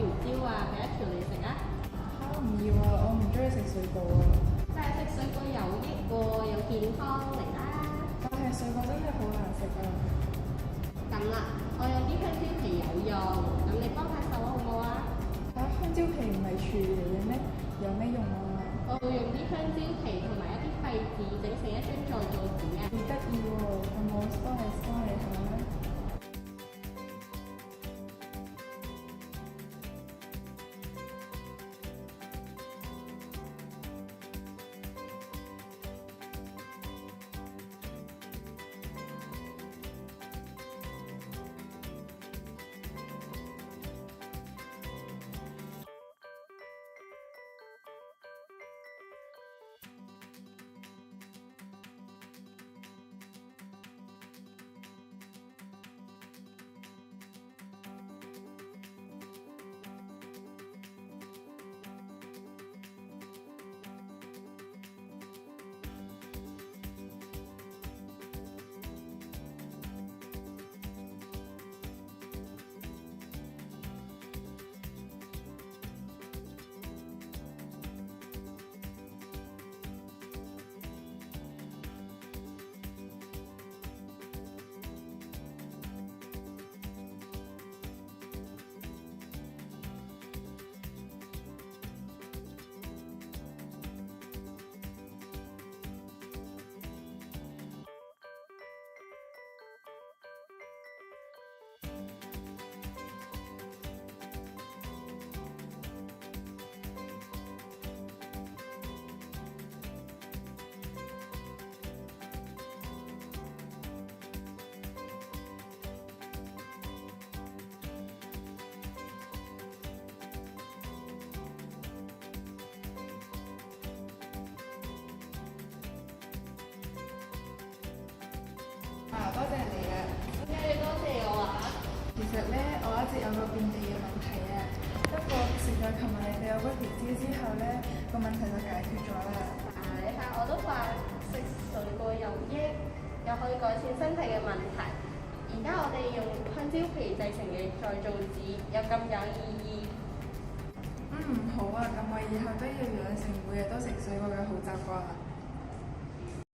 條蕉啊，俾一條你食啊！唔要啊，我唔中意食水果啊。但係食水果有益喎，又健康嚟啦。但係水果真係好難食啊。咁啦，我有啲香蕉皮有用，咁你幫下手好唔好啊？香蕉皮唔係廚餘嚟嘅咩？有咩用啊？我會用啲香蕉皮同埋一啲廢紙整成一張再造紙啊！幾得意喎，咁我幫你下啦。多謝你啊！點解你多謝我啊？其實咧，我一直有個便秘嘅問題啊。不過食咗琴日你俾我嗰條蕉之後咧，個問題就解決咗啦。你睇我都話食水果有益，又可以改善身體嘅問題。而家我哋用香蕉皮製成嘅再造紙，又咁有意義。好啊，咁我以後都要養成每日都食水果嘅好習慣。